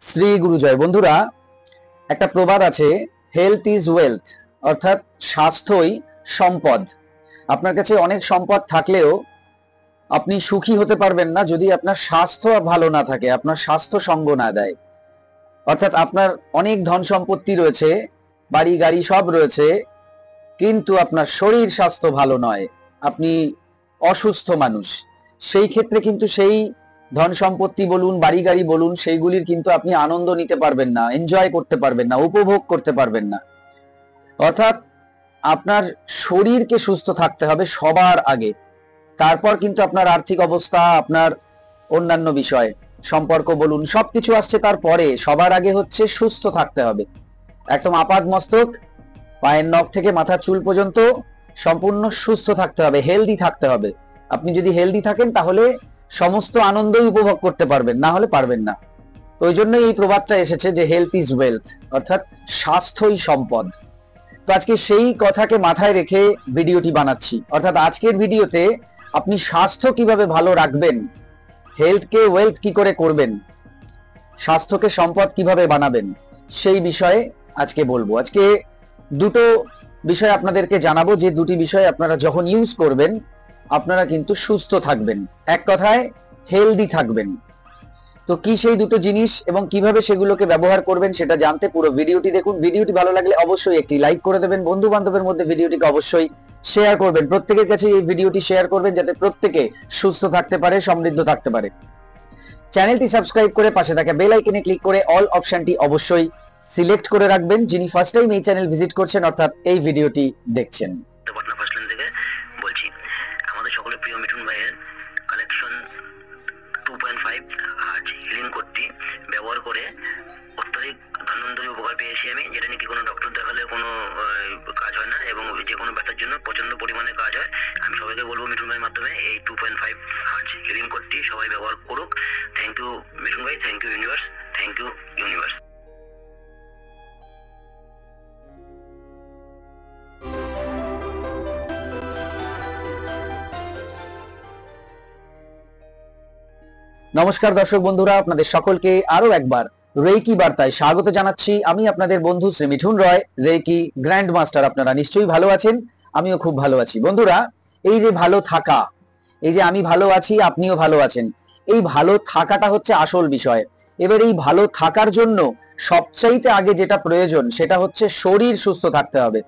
শ্রী গুরুজয়। বন্ধুরা, একটা প্রবাদ আছে, হেলথ ইজ ওয়েলথ, অর্থাৎ স্বাস্থ্যই সম্পদ। আপনার কাছে অনেক সম্পদ থাকলেও আপনি সুখী হতে পারবেন না যদি আপনার স্বাস্থ্য ভালো না থাকে, আপনার স্বাস্থ্য সঙ্গ না দেয়। অর্থাৎ আপনার অনেক ধন সম্পত্তি রয়েছে, বাড়ি গাড়ি সব রয়েছে, কিন্তু আপনার শরীর স্বাস্থ্য ভালো নয়, আপনি অসুস্থ মানুষ, সেই ক্ষেত্রে কিন্তু সেই ধন সম্পত্তি বলুন, বাড়ি গাড়ি বলুন, সেইগুলির কিন্তু আপনি আনন্দ নিতে পারবেন না, এনজয় করতে পারবেন না, উপভোগ করতে পারবেন না। অর্থাৎ আপনার শরীরকে সুস্থ থাকতে হবে সবার আগে, তারপর কিন্তু আপনার আর্থিক অবস্থা, আপনার অন্যান্য বিষয়, সম্পর্ক বলুন, সবকিছু আসছে তারপরে। সবার আগে হচ্ছে সুস্থ থাকতে হবে, একদম আপাদ মস্তক, পায়ের নখ থেকে মাথার চুল পর্যন্ত সম্পূর্ণ সুস্থ থাকতে হবে, হেলদি থাকতে হবে। আপনি যদি হেলদি থাকেন তাহলে সমস্ত আনন্দই উপভোগ করতে পারবেন, না হলে পারবেন না। তো ওই জন্যই এই প্রবাদটা এসেছে যে হেলথ ইজ ওয়েলথ, অর্থাৎ স্বাস্থ্যই সম্পদ। তো আজকে সেই কথাকে মাথায় রেখে ভিডিওটি বানাচ্ছি। অর্থাৎ আজকের ভিডিওতে আপনি স্বাস্থ্য কিভাবে ভালো রাখবেন, হেলথকে ওয়েলথ কি করে করবেন, স্বাস্থ্যকে সম্পদ কিভাবে বানাবেন, সেই বিষয়ে আজকে বলবো। আজকে দুটো বিষয় আপনাদেরকে জানাবো, যে দুটি বিষয় আপনারা যখন ইউজ করবেন আপনারা কিন্তু সুস্থ থাকবেন, এক কথায় হেলদি থাকবেন। তো কি সেই দুটো জিনিস এবং কিভাবে সেগুলোকে ব্যবহার করবেন সেটা জানতে পুরো ভিডিওটি দেখুন। ভিডিওটি ভালো লাগলে অবশ্যই একটি লাইক করে দেবেন, বন্ধু বান্ধবের মধ্যে ভিডিওটিকে অবশ্যই শেয়ার করবেন, প্রত্যেকের কাছে এই ভিডিওটি শেয়ার করবেন যাতে প্রত্যেকে সুস্থ থাকতে পারে, সমৃদ্ধ থাকতে পারে। চ্যানেলটি সাবস্ক্রাইব করে পাশে থাকা বেল আইকনে ক্লিক করে অল অপশনটি অবশ্যই সিলেক্ট করে রাখবেন যিনি ফার্স্ট টাইম এই চ্যানেল ভিজিট করছেন, অর্থাৎ এই ভিডিওটি দেখছেন। পাটনা ফার্স্ট লাইন থেকে বলছি, আমাদের সকলের প্রিয় মিঠুন ভাইয়ের কালেকশন 2.5 হার্জ হিলিং কোডটি ব্যবহার করে অত্যধিক ধন্বন্তরী উপকার পেয়েছি আমি, যেটা নাকি কোনো ডক্টর দেখালে কোনো কাজ হয় না এবং যে কোনো ব্যথার জন্য প্রচন্ড পরিমাণে কাজ হয়। আমি সবাইকে বলবো মিঠুন ভাইয়ের মাধ্যমে এই 2.5 হার্জ হিলিং কোডটি সবাই ব্যবহার করুক। থ্যাংক ইউ মিঠুন ভাই, thank you universe, thank you universe. নমস্কার দর্শক বন্ধুরা, আপনাদের সকলকে আরো একবার রেকি বার্তায় স্বাগত জানাচ্ছি। আমি আপনাদের বন্ধু শ্রী মিঠুন রয়, রেকি গ্র্যান্ড মাস্টার। আপনারা নিশ্চয়ই ভালো আছেন, আমিও খুব ভালো আছি। বন্ধুরা, এই যে ভালো থাকা, এই যে আমি ভালো আছি আপনিও ভালো আছেন, এই ভালো থাকাটা হচ্ছে আসল বিষয়। এবার এই ভালো থাকার জন্য সবচাইতে আগে যেটা প্রয়োজন সেটা হচ্ছে শরীর সুস্থ থাকতে হবে।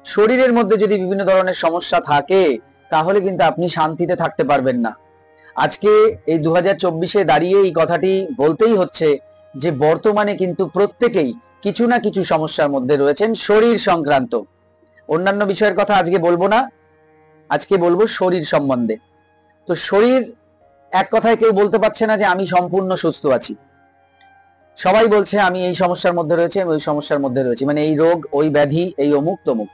শরীরের মধ্যে যদি বিভিন্ন ধরনের সমস্যা থাকে তাহলে কিন্তু আপনি শান্তিতে থাকতে পারবেন না। আজকে এই 2024-এ দাঁড়িয়ে এই কথাটি বলতেই হচ্ছে যে বর্তমানে কিন্তু প্রত্যেকেই কিছু না কিছু সমস্যার মধ্যে রয়েছেন শরীর সংক্রান্ত। অন্যান্য বিষয়ের কথা আজকে বলবো না, আজকে বলবো শরীর সম্বন্ধে। তো শরীর, এক কথায় কেউ বলতে পারছে না যে আমি সম্পূর্ণ সুস্থ আছি। সবাই বলছে আমি এই সমস্যার মধ্যে রয়েছে, আমি ওই সমস্যার মধ্যে রয়েছি, মানে এই রোগ, ওই ব্যাধি, এই অমুক তমুক।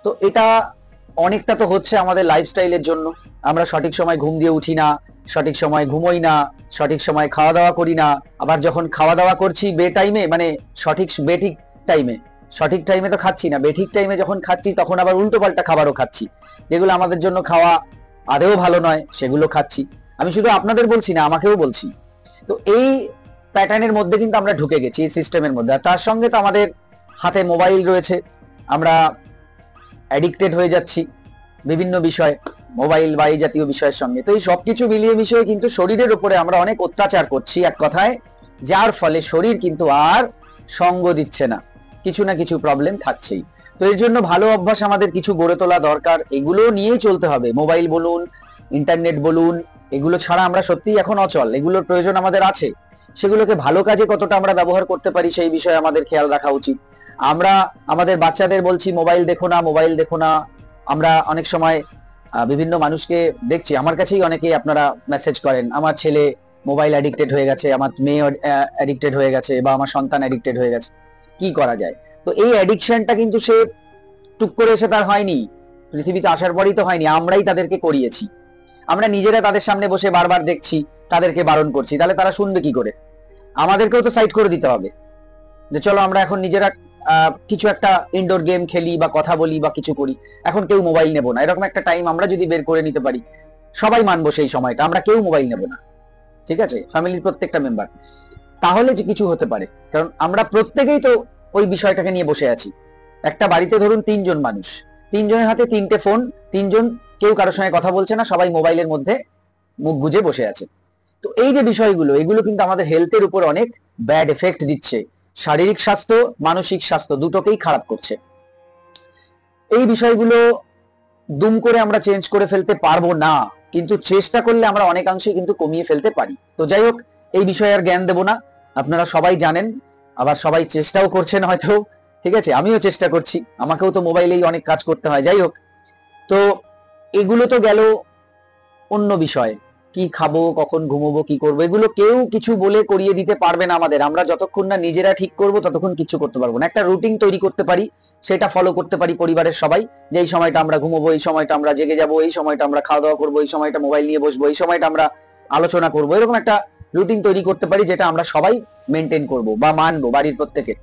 তো এটা অনেকটা তো হচ্ছে আমাদের লাইফস্টাইলের জন্য। আমরা সঠিক সময় ঘুম দিয়ে উঠি না, সঠিক সময় ঘুমোই না, সঠিক সময় খাওয়া দাওয়া করি না। আবার যখন খাওয়া দাওয়া করছি বে টাইমে, মানে বেঠিক টাইমে, সঠিক টাইমে তো খাচ্ছি না, বেঠিক টাইমে যখন খাচ্ছি তখন আবার উল্টো পাল্টা খাবারও খাচ্ছি, যেগুলো আমাদের জন্য খাওয়া আদেও ভালো নয়, সেগুলো খাচ্ছি। আমি শুধু আপনাদের বলছি না, আমাকেও বলছি। তো এই প্যাটার্নের মধ্যে কিন্তু আমরা ঢুকে গেছি, এই সিস্টেমের মধ্যে। আর তার সঙ্গে তো আমাদের হাতে মোবাইল রয়েছে, আমরা অ্যাডিক্টেড হয়ে যাচ্ছি বিভিন্ন বিষয়, মোবাইল বা এই জাতীয় বিষয়ের সঙ্গে। তো এই সবকিছু মিলিয়ে মিশিয়ে কিন্তু শরীরের উপরে আমরা অনেক অত্যাচার করছি, এক কথায়, যার ফলে শরীর কিন্তু আর সঙ্গ দিচ্ছে না, কিছু না কিছু প্রবলেম থাকছেই। তো এর জন্য ভালো অভ্যাস আমাদের কিছু গড়ে তোলা দরকার, এগুলো নিয়েই চলতে হবে। মোবাইল বলুন, ইন্টারনেট বলুন, এগুলো ছাড়া আমরা সত্যিই এখন অচল, এগুলোর প্রয়োজন আমাদের আছে। সেগুলোকে ভালো কাজে কতটা আমরা ব্যবহার করতে পারি সেই বিষয়ে আমাদের খেয়াল রাখা উচিত। আমরা আমাদের বাচ্চাদের বলছি মোবাইল দেখো না, মোবাইল দেখো না। আমরা অনেক সময় বিভিন্ন মানুষকে দেখছি, আমার কাছেই অনেকেই আপনারা মেসেজ করেন, আমার ছেলে মোবাইল অ্যাডিক্টেড হয়ে গেছে, আমার মেয়ে অ্যাডিক্টেড হয়ে গেছে, বা আমার সন্তান অ্যাডিক্টেড হয়ে গেছে, কি করা যায়? তো এই অ্যাডিকশনটা কিন্তু সে টুক করে এসে তার হয়নি, পৃথিবীতে আসার পরেই তো হয়নি, আমরাই তাদেরকে করিয়েছি। আমরা নিজেরা তাদের সামনে বসে বারবার দেখছি, তাদেরকে বারণ করছি, তাহলে তারা শুনবে কি করে? আমাদেরকেও তো সাইড করে দিতে হবে যে চলো আমরা এখন নিজেরা কিছু একটা ইনডোর গেম খেলি বা কথা বলি বা কিছু করি, এখন কেউ মোবাইল নেব না, এরকম একটা টাইম আমরা যদি বের করে নিতে পারি, সবাই মানবো সেই সময়টা আমরা কেউ মোবাইল নেব না, ঠিক আছে? ফ্যামিলির প্রত্যেকটা মেম্বার। তাহলে যে কিছু হতে পারে। কারণ আমরা প্রত্যেকেই তো ওই বিষয়টাকে নিয়ে বসে আছি। একটা বাড়িতে ধরুন 3 জন মানুষ, 3 জনের হাতে 3টে ফোন, 3জন কেউ কারোর সঙ্গে কথা বলছে না, সবাই মোবাইলের মধ্যে মুখ গুজে বসে আছে। তো এই যে বিষয়গুলো, এগুলো কিন্তু আমাদের হেলথের উপর অনেক ব্যাড এফেক্ট দিচ্ছে। শারীরিক স্বাস্থ্য, মানসিক স্বাস্থ্য দুটোকেই খারাপ করছে। এই বিষয়গুলো দুম করে আমরা চেঞ্জ করে ফেলতে পারবো না, কিন্তু চেষ্টা করলে আমরা অনেকাংশে কিন্তু কমিয়ে ফেলতে পারি। তো যাই হোক, এই বিষয়ে আর জ্ঞান দেবো না, আপনারা সবাই জানেন, আবার সবাই চেষ্টাও করছেন হয়তো। ঠিক আছে, আমিও চেষ্টা করছি, আমাকেও তো মোবাইলেই অনেক কাজ করতে হয়। যাই হোক, তো এগুলো তো গেল অন্য বিষয়। কি খাবো, কখন ঘুমোবো, কি করবো, এগুলো কেউ কিছু বলে করিয়ে দিতে পারবে না আমাদের। আমরা যতক্ষণ না নিজেরা ঠিক করবো ততক্ষণ কিছু করতে পারবো না। একটা রুটিন তৈরি করতে পারি, সেটা ফলো করতে পারি পরিবারের সবাই, যে এই সময়টা আমরা ঘুমোবো, এই সময়টা আমরা জেগে যাবো, এই সময়টা আমরা খাওয়া দাওয়া করবো, এই সময়টা মোবাইল নিয়ে বসবো, এই সময়টা আমরা আলোচনা করবো। এরকম একটা রুটিন তৈরি করতে পারি, যেটা আমরা সবাই মেনটেন করবো বা মানবো বাড়ির প্রত্যেকে।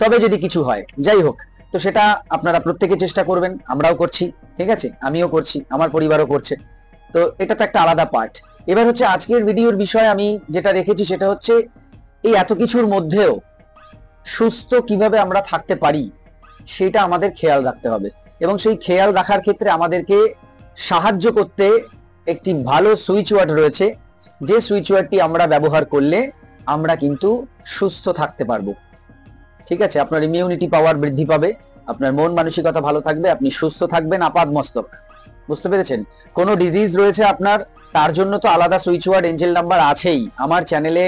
তবে যদি কিছু হয়, যাই হোক, তো সেটা আপনারা প্রত্যেকে চেষ্টা করবেন, আমরাও করছি। ঠিক আছে, আমিও করছি, আমার পরিবারও করছে। তো এটা তো একটা আলাদা পার্ট। এবার হচ্ছে আজকের ভিডিওর বিষয় আমি যেটা রেখেছি সেটা হচ্ছে এই এত কিছুর মধ্যেও সুস্থ কিভাবে আমরা থাকতে পারি সেটা আমাদের খেয়াল রাখতে হবে। এবং সেই খেয়াল রাখার ক্ষেত্রে আমাদেরকে সাহায্য করতে একটি ভালো সুইচ ওয়ার্ড রয়েছে, যে সুইচ ওয়ার্ডটি আমরা ব্যবহার করলে আমরা কিন্তু সুস্থ থাকতে পারবো। ঠিক আছে, আপনার ইমিউনিটি পাওয়ার বৃদ্ধি পাবে, আপনার মন মানসিকতা ভালো থাকবে, আপনি সুস্থ থাকবেন আপাদ মস্তক। বুঝতে পেরেছেন? কোনো ডিজিজ রয়েছে আপনার, তার জন্য তো আলাদা সুইচ ওয়ার্ড এঞ্জেল নাম্বার আছেই। আমার চ্যানেলে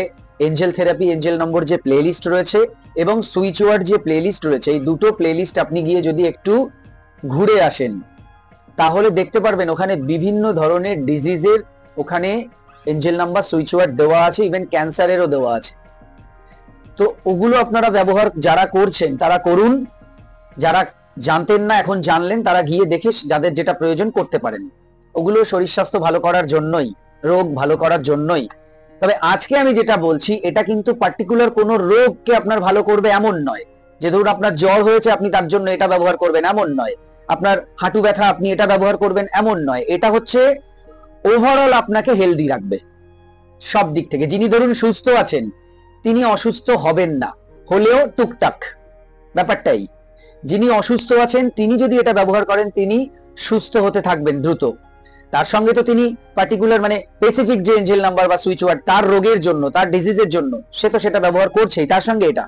এঞ্জেল থেরাপি, এঞ্জেল নম্বর যে প্লেলিস্ট রয়েছে এবং সুইচ ওয়ার্ড যে প্লেলিস্ট রয়েছে, এই দুটো প্লেলিস্ট আপনি গিয়ে যদি একটু ঘুরে আসেন তাহলে দেখতে পারবেন ওখানে বিভিন্ন ধরনের ডিজিজের ওখানে এঞ্জেল নাম্বার সুইচ ওয়ার্ড দেওয়া আছে, ইভেন ক্যান্সারেরও দেওয়া আছে। তো ওগুলো আপনারা ব্যবহার যারা করছেন তারা করুন, যারা জানতেন না এখন জানলেন, তারা গিয়ে দেখে যাদের যেটা প্রয়োজন করতে পারেন। ওগুলো শরীর স্বাস্থ্য ভালো করার জন্যই, রোগ ভালো করার জন্যই। তবে আজকে আমি যেটা বলছি এটা কিন্তু পার্টিকুলার কোন রোগকে আপনার ভালো করবে এমন নয়। যে ধরুন আপনার জ্বর হয়েছে আপনি তার জন্য এটা ব্যবহার করবেন এমন নয়, আপনার হাঁটু ব্যথা আপনি এটা ব্যবহার করবেন এমন নয়। এটা হচ্ছে ওভারঅল আপনাকে হেলদি রাখবে সব দিক থেকে। যিনি ধরুন সুস্থ আছেন তিনি অসুস্থ হবেন না, হলেও টুকটাক, ব্যাপারটাই। যিনি অসুস্থ আছেন তিনি যদি এটা ব্যবহার করেন তিনি সুস্থ হতে থাকবেন দ্রুত। তার সঙ্গে তো তিনি পার্টিকুলার মানে স্পেসিফিক যে এঞ্জেল নাম্বার বা সুইচ ওয়ার্ড তার রোগের জন্য, তার ডিজিজের জন্য, সে তো সেটা ব্যবহার করছেই, তার সঙ্গে এটা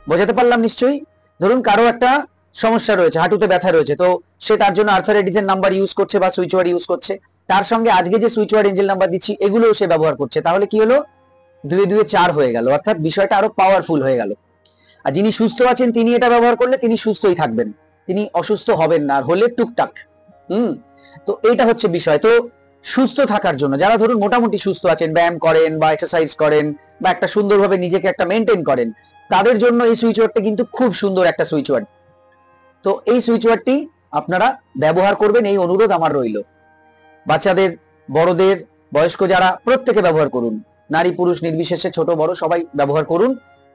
বোঝাতে পারলাম নিশ্চয়ই। ধরুন কারো একটা সমস্যা রয়েছে, হাঁটুতে ব্যথা রয়েছে, তো সে তার জন্য আর্থারাইটিসের নাম্বার ইউজ করছে বা সুইচ ওয়ার্ড ইউজ করছে, তার সঙ্গে আজকে যে সুইচ ওয়ার্ড এঞ্জেল নাম্বার দিচ্ছি এগুলোও সে ব্যবহার করছে। তাহলে কি হলো, 2 2 4 হয়ে গেল, অর্থাৎ বিষয়টা আরো পাওয়ারফুল হয়ে গেল। আর যিনি সুস্থ আছেন তিনি এটা ব্যবহার করলে তিনি সুস্থই থাকবেন, তিনি অসুস্থ হবেন না, আর হলে টুকটাক। তো এইটা হচ্ছে বিষয়। তো সুস্থ থাকার জন্য যারা ধরুন মোটামুটি সুস্থ আছেন, ব্যায়াম করেন বা এক্সারসাইজ করেন বা একটা সুন্দরভাবে নিজেকে একটা মেনটেন করেন, তাদের জন্য এই সুইচ ওয়ার্ডটা কিন্তু খুব সুন্দর একটা সুইচ ওয়ার্ড। তো এই সুইচ ওয়ার্ডটি আপনারা ব্যবহার করবেন, এই অনুরোধ আমার রইল। বাচ্চাদের, বড়দের, বয়স্ক যারা, প্রত্যেকে ব্যবহার করুন, নারী পুরুষ নির্বিশেষে, ছোট বড় সবাই ব্যবহার করুন।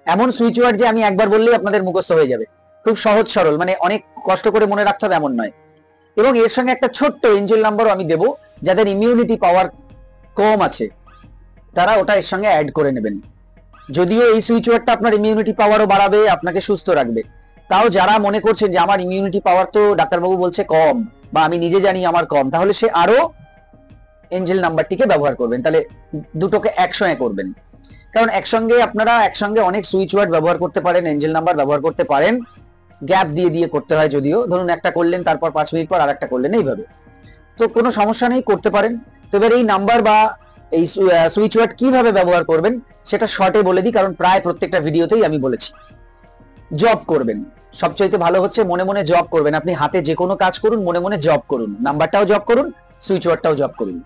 এমন সুইচ ওয়ার্ড যে আমি একবার বললেই আপনাদের মুখস্থ হয়ে যাবে, খুব সহজ সরল, মানে অনেক কষ্ট করে মনে রাখতে হবে এমন নয়। এবং এর সঙ্গে একটা ছোট্ট এঞ্জেল নাম্বারও আমি দেব, যাদের ইমিউনিটি পাওয়ার কম আছে তারা ওটা এর সঙ্গে অ্যাড করে নেবেন। যদিও এই সুইচ ওয়ার্ডটা আপনার ইমিউনিটি পাওয়ারও বাড়াবে, আপনাকে সুস্থ রাখবে, তাও যারা মনে করছেন যে আমার ইমিউনিটি পাওয়ার তো ডাক্তারবাবু বলছে কম, বা আমি নিজে জানি আমার কম, তাহলে সে আরো এঞ্জেল নাম্বারটিকে ব্যবহার করবেন। তাহলে দুটোকে একসঙ্গে করবেন, কারণ একসঙ্গে অনেক সুইচ ওয়ার্ড ব্যবহার করতে পারেন, এঞ্জেল নাম্বার ব্যবহার করতে পারেন, গ্যাপ দিয়ে দিয়ে করতে হয় যদিও, ধরুন একটা করলেন তারপর 5 মিনিট পর আরেকটা করলেন, এইভাবে তো কোনো সমস্যা নেই, করতে পারেন। তো এবার এই নাম্বার বা এই সুইচ ওয়ার্ড কিভাবে ব্যবহার করবেন সেটা শর্টে বলে দিই, কারণ প্রায় প্রত্যেকটা ভিডিওতেই আমি বলেছি। জব করবেন, সবচাইতে ভালো হচ্ছে মনে মনে জব করবেন। আপনি হাতে যে কোনো কাজ করুন, মনে মনে জব করুন, নাম্বারটাও জব করুন, সুইচ ওয়ার্ডটাও জব করুন।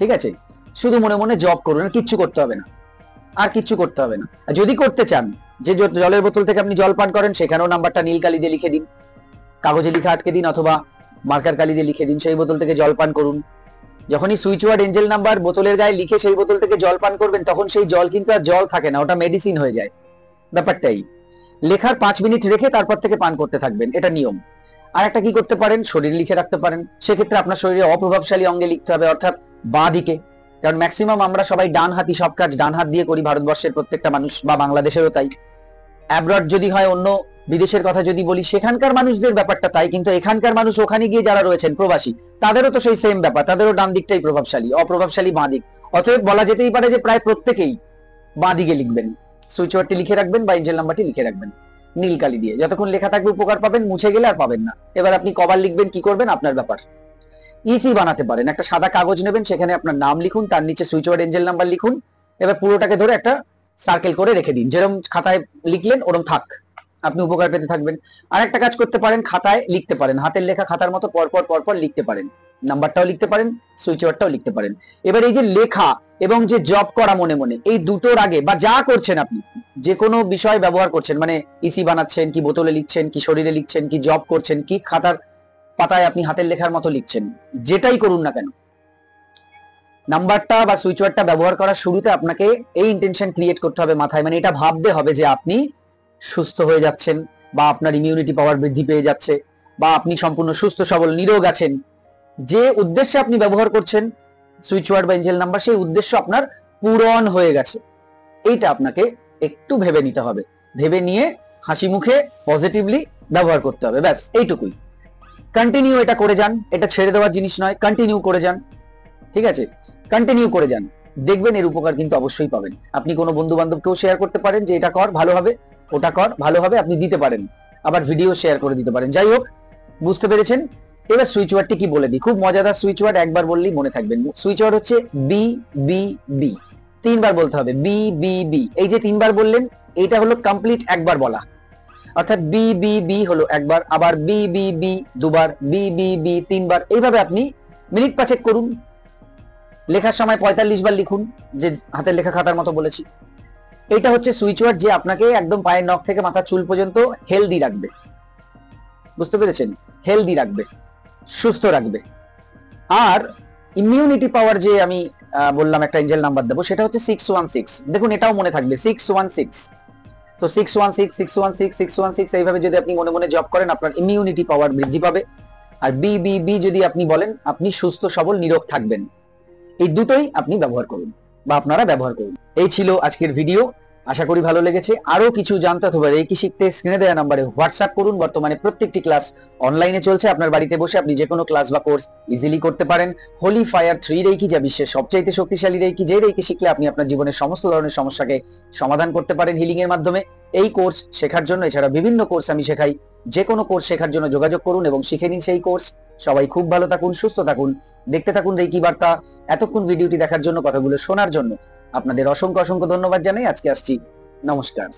ঠিক আছে, শুধু মনে মনে জব করুন, কিচ্ছু করতে হবে না, আর কিচ্ছু করতে হবে না। যদি করতে চান যে জলের বোতল থেকে আপনি জল পান করেন সেখানেও নাম্বারটা নীল কালি দিয়ে লিখে দিন, কাগজে লিখে আটকে দিন, অথবা মার্কার কালি দিয়ে লিখে দিন, সেই বোতল থেকে জল পান করুন। যখনই সুইচ ওয়ার্ড এঞ্জেল নাম্বার বোতলের গায়ে লিখে সেই বোতল থেকে জল পান করবেন তখন সেই জল কিন্তু আর জল থাকে না, ওটা মেডিসিন হয়ে যায়। ব্যাপারটাই লেখার 5 মিনিট রেখে তারপর থেকে পান করতে থাকবেন, এটা নিয়ম। আর একটা কি করতে পারেন, শরীর লিখে রাখতে পারেন। সেক্ষেত্রে আপনার শরীরে অপ্রভাবশালী অঙ্গে লিখতে হবে, অর্থাৎ বাঁ দিকে। কারণ ম্যাক্সিমাম আমরা সবাই ডান হাতি, সব কাজ ডান হাত দিয়ে করি, ভারতবর্ষের প্রত্যেকটা মানুষ বা বাংলাদেশেরও তাই। অ্যাব্রড যদি হয়, অন্য বিদেশের কথা যদি বলি, সেখানকার মানুষদের ব্যাপারটা তাই, কিন্তু এখানকার মানুষ ওখানে গিয়ে যারা রয়েছেন প্রবাসী, তাদেরও তো সেই সেম ব্যাপার, তাদেরও ডান দিকটাই প্রভাবশালী, অপ্রভাবশালী বাঁ দিক। অতএব বলা যেতেই পারে যে প্রায় প্রত্যেকেই বাঁ দিকে লিখবেন। সুইচ ওয়ার্ডটি লিখে রাখবেন বা এঞ্জেল নাম্বারটি লিখে রাখবেন নীল কালি দিয়ে, যতক্ষণ লেখা থাকবে উপকার পাবেন, মুছে গেলে আর পাবেন না। এবার আপনি কবার লিখবেন, কি করবেন, আপনার ব্যাপার। ইসি বানাতে পারেন, একটা সাদা কাগজ নেবেন, সেখানে আপনার নাম লিখুন, তার নিচে সুইচ ওয়ার্ড এঞ্জেল নাম্বার লিখুন, এবার পুরোটাকে ধরে একটা সার্কেল করে রেখে দিন, যেরকম খাতায় লিখলেন ওরকম থাক, আপনি উপকার পেতে থাকবেন। আর একটা কাজ করতে পারেন, খাতায় লিখতে পারেন, হাতের লেখা খাতার মতো পরপর পরপর লিখতে পারেন, নাম্বারটাও লিখতে পারেন, সুইচ ওয়ার্ডটাও লিখতে পারেন। এবার এই যে লেখা এবং যে জব করা মনে মনে, এই দুটোর আগে বা যা করছেন আপনি, যে কোনো বিষয় ব্যবহার করছেন, মানে ইসি বানাচ্ছেন কি, বোতলে লিখছেন কি, শরীরে লিখছেন কি, জব করছেন কি, খাতার পাতায় আপনি হাতের লেখার মতো লিখছেন, যেটাই করুন না কেন, নাম্বারটা বা সুইচ ওয়ার্ডটা ব্যবহার করার শুরুতে আপনাকে এই ইন্টেনশন ক্রিয়েট করতে হবে মাথায়, মানে এটা ভাবতে হবে যে আপনি সুস্থ হয়ে যাচ্ছেন, বা আপনার ইমিউনিটি পাওয়ার বৃদ্ধি পেয়ে যাচ্ছে, বা আপনি সম্পূর্ণ সুস্থ সবল নিরোগ আছেন। যে উদ্দেশ্যে আপনি ব্যবহার করছেন সুইচ ওয়ার্ড বা এঞ্জেল নাম্বার, সেই উদ্দেশ্য আপনার পূরণ হয়ে গেছে। এইটা আপনাকে একটু ভেবে নিতে হবে, ভেবে নিয়ে হাসি মুখে পজিটিভলি ব্যবহার করতে হবে, ব্যাস এইটুকুই। কন্টিনিউ এটা করে যান, এটা ছেড়ে দেওয়ার জিনিস নয়, কন্টিনিউ করে যান, ঠিক আছে, কন্টিনিউ করে যান, দেখবেন এর উপকার কিন্তু অবশ্যই পাবেন। আপনি কোনো বন্ধু বান্ধবকেও শেয়ার করতে পারেন যে এটা কর ভালো হবে, ওটা কর ভালো হবে, আপনি দিতে পারেন, আবার ভিডিও শেয়ার করে দিতে পারেন। যাই হোক, বুঝতে পেরেছেন। এবার সুইচ ওয়ার্ডটি কি বলে দিই, খুব মজাদার সুইচ ওয়ার্ড, একবার বললেই মনে থাকবেন। সুইচ ওয়ার্ড হচ্ছে বি বি বি, তিনবার বলতে হবে, বি বি বি। এই যে তিনবার বললেন, এইটা হলো কমপ্লিট একবার বলা, অর্থাৎ বি বি বি হলো একবার, আবার বি বি বি দুবার, বি বি বি তিনবার। এইভাবে আপনি মিনিট 5 করুন, লেখার সময় 45 বার লিখুন, যে হাতের লেখা খাতার মতো বলেছি। এটা হচ্ছে সুইচ ওয়ার্ড, যে আপনাকে একদম পায়ের নখ থেকে মাথার চুল পর্যন্ত হেলদি রাখবে, বুঝতে পেরেছেন, হেলদি রাখবে, সুস্থ রাখবে। আর ইমিউনিটি পাওয়ার যে আমি বললাম একটা এঞ্জেল নাম্বার দেবো, সেটা হচ্ছে 616। দেখুন এটাও মনে থাকবে, 616। তো 616 616 616 এইভাবে যদি আপনি মনে মনে জপ করেন, আপনার ইমিউনিটি পাওয়ার বৃদ্ধি পাবে। আর বি বি বি যদি আপনি বলেন, আপনি সুস্থ সবল নিরোগ থাকবেন। এই দুটোই আপনি ব্যবহার করুন বা আপনারা ব্যবহার করুন। এই ছিল আজকের ভিডিও, আশা করি ভালো লেগেছে। আরো কিছু জানতে অথবা রেকি শিখতে স্ক্রিনে দেওয়া নম্বরে হোয়াটসঅ্যাপ করুন। বর্তমানে প্রত্যেকটি ক্লাস অনলাইনে চলছে, আপনার বাড়িতে বসে আপনি যে কোনো ক্লাস বা কোর্স ইজিলি করতে পারেন। হোলি ফায়ার 3 রেকি, যা বিশ্বের সবচাইতে শক্তিশালী রেকি, যে রেকি শিখলে আপনি আপনার জীবনের সমস্ত ধরনের সমস্যাকে সমাধান করতে পারেন হিলিং এর মাধ্যমে। এই কোর্স শেখার জন্য, এছাড়া বিভিন্ন কোর্স আমি শেখাই, যে কোনো কোর্স শেখার জন্য যোগাযোগ করুন এবং শিখে নিন সেই কোর্স। সবাই খুব ভালো থাকুন, সুস্থ থাকুন, দেখতে থাকুন রেকি বার্তা। এতক্ষণ ভিডিওটি দেখার জন্য, কথাগুলো শোনার জন্য আপনাদের অসংখ্য অসংখ্য ধন্যবাদ জানাই। আজকে আসছি, নমস্কার।